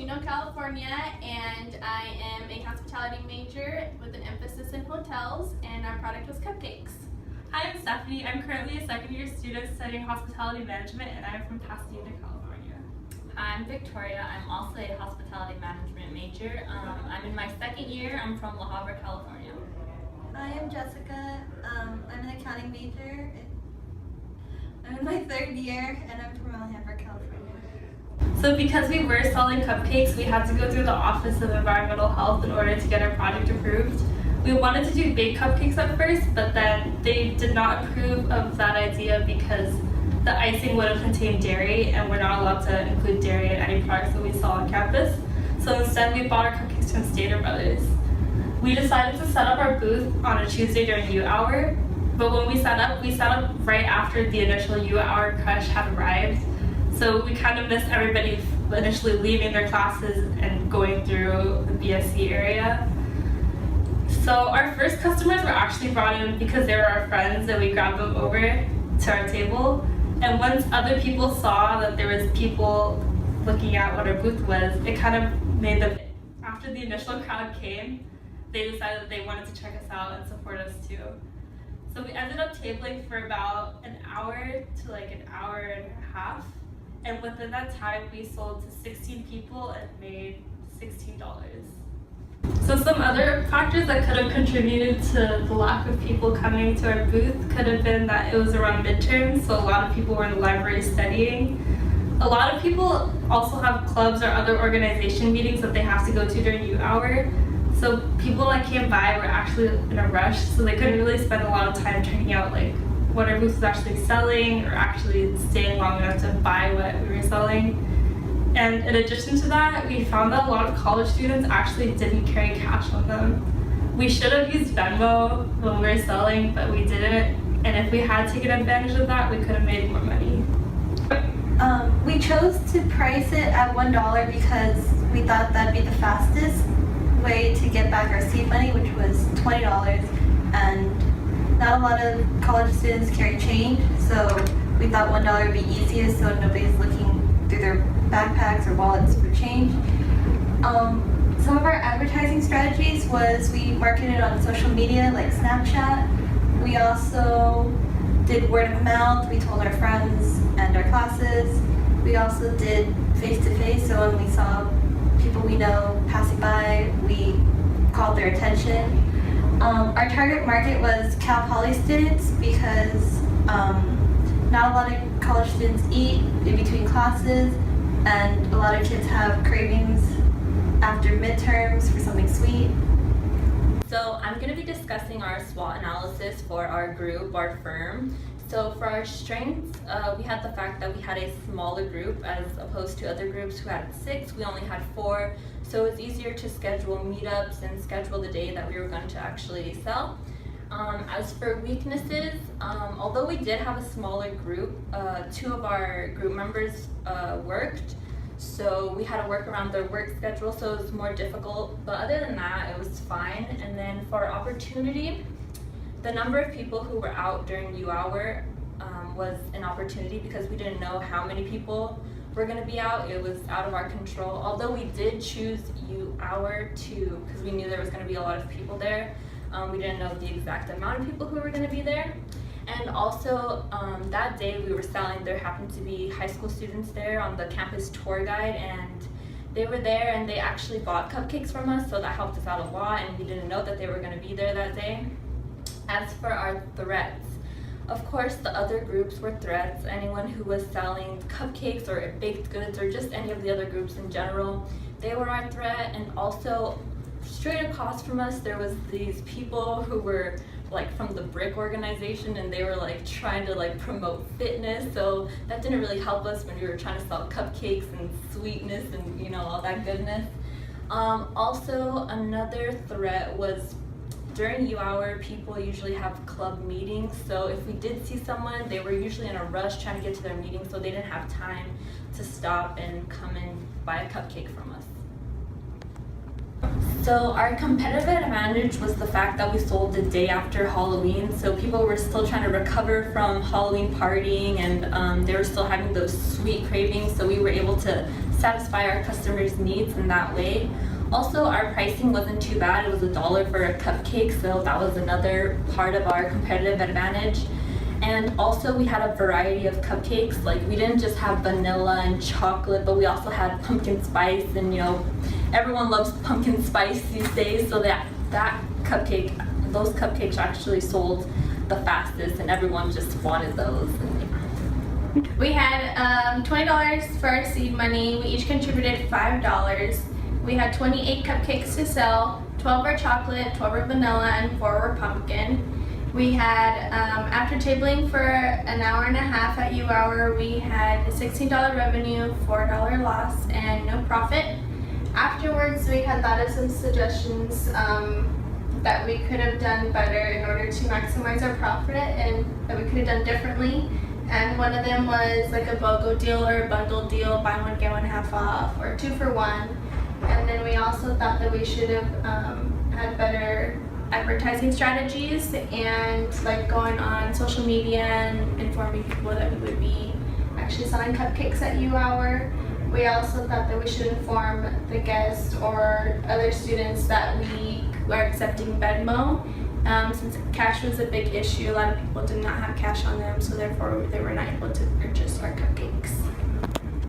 Chino, California, and I am a hospitality major with an emphasis in hotels, and our product was cupcakes. Hi, I'm Stephanie. I'm currently a second-year student studying hospitality management, and I'm from Pasadena, California. I'm Victoria. I'm also a hospitality management major. I'm in my second year. I'm from La Habra, California. I am Jessica. I'm an accounting major. I'm in my third year, and I'm from Alhambra, California. So because we were selling cupcakes, we had to go through the Office of Environmental Health in order to get our project approved. We wanted to do baked cupcakes at first, but then they did not approve of that idea because the icing would have contained dairy, and we're not allowed to include dairy in any products that we sell on campus. So instead, we bought our cupcakes from Stater Brothers. We decided to set up our booth on a Tuesday during U hour, but when we set up right after the initial U hour crush had arrived. So we kind of missed everybody initially leaving their classes and going through the BSC area. So our first customers were actually brought in because they were our friends, and we grabbed them over to our table. And once other people saw that there was people looking at what our booth was, it kind of made them, after the initial crowd came, they decided that they wanted to check us out and support us too. So we ended up tabling for about an hour to like an hour and a half. And within that time, we sold to 16 people and made $16. So some other factors that could have contributed to the lack of people coming to our booth could have been that it was around midterms, so a lot of people were in the library studying. A lot of people also have clubs or other organization meetings that they have to go to during U hour. So people that came by were actually in a rush, so they couldn't really spend a lot of time checking out like what our booth was actually selling or actually staying long enough to buy what we were selling. And in addition to that, we found that a lot of college students actually didn't carry cash on them. We should have used Venmo when we were selling, but we didn't. And if we had taken advantage of that, we could have made more money. We chose to price it at $1 because we thought that'd be the fastest way to get back our seed money, which was $20. And not a lot of college students carry change, so we thought $1 would be easiest so nobody's looking through their backpacks or wallets for change. Some of our advertising strategies was we marketed on social media like Snapchat. We also did word of mouth. We told our friends and our classes. We also did face-to-face, so when we saw people we know passing by, we called their attention. Our target market was Cal Poly students because not a lot of college students eat in between classes, and a lot of kids have cravings after midterms for something sweet. So I'm going to be discussing our SWOT analysis for our group, our firm. So for our strengths, we had the fact that we had a smaller group as opposed to other groups who had 6. We only had 4. So it's easier to schedule meetups and schedule the day that we were going to actually sell. As for weaknesses, although we did have a smaller group, 2 of our group members worked. So we had to work around their work schedule, so it was more difficult. But other than that, it was fine. And then for opportunity, the number of people who were out during U hour was an opportunity because we didn't know how many people were going to be out. It was out of our control. Although we did choose U hour because we knew there was going to be a lot of people there. We didn't know the exact amount of people who were going to be there. And also that day we were selling, there happened to be high school students there on the campus tour guide, and they were there and they actually bought cupcakes from us, so that helped us out a lot, and we didn't know that they were going to be there that day. As for our threats, of course the other groups were threats. Anyone who was selling cupcakes or baked goods or just any of the other groups in general, they were our threat. And also straight across from us there was these people who were like from the brick organization, and they were like trying to like promote fitness, so that didn't really help us when we were trying to sell cupcakes and sweetness and all that goodness. Also another threat was during U hour, people usually have club meetings, so if we did see someone, they were usually in a rush trying to get to their meeting, so they didn't have time to stop and come and buy a cupcake from us. So our competitive advantage was the fact that we sold the day after Halloween, so people were still trying to recover from Halloween partying, and they were still having those sweet cravings, so we were able to satisfy our customers' needs in that way. Also, our pricing wasn't too bad. It was $1 for a cupcake, so that was another part of our competitive advantage. And also, we had a variety of cupcakes. Like, we didn't just have vanilla and chocolate, but we also had pumpkin spice, and everyone loves pumpkin spice these days, so those cupcakes actually sold the fastest, and everyone just wanted those. We had $20 for our seed money. We each contributed $5. We had 28 cupcakes to sell, 12 were chocolate, 12 were vanilla, and 4 were pumpkin. We had, after tabling for an hour and a half at U-Hour, we had $16 revenue, $4 loss, and no profit. Afterwards, we had thought of some suggestions that we could have done better in order to maximize our profit and that we could have done differently. And one of them was like a BOGO deal or a bundle deal, buy one, get one half off, or 2 for 1. And then we also thought that we should have had better advertising strategies and like going on social media and informing people that we would be actually selling cupcakes at U-Hour. We also thought that we should inform the guests or other students that we are accepting Venmo. Since cash was a big issue, a lot of people did not have cash on them, so therefore they were not able to purchase our cupcakes.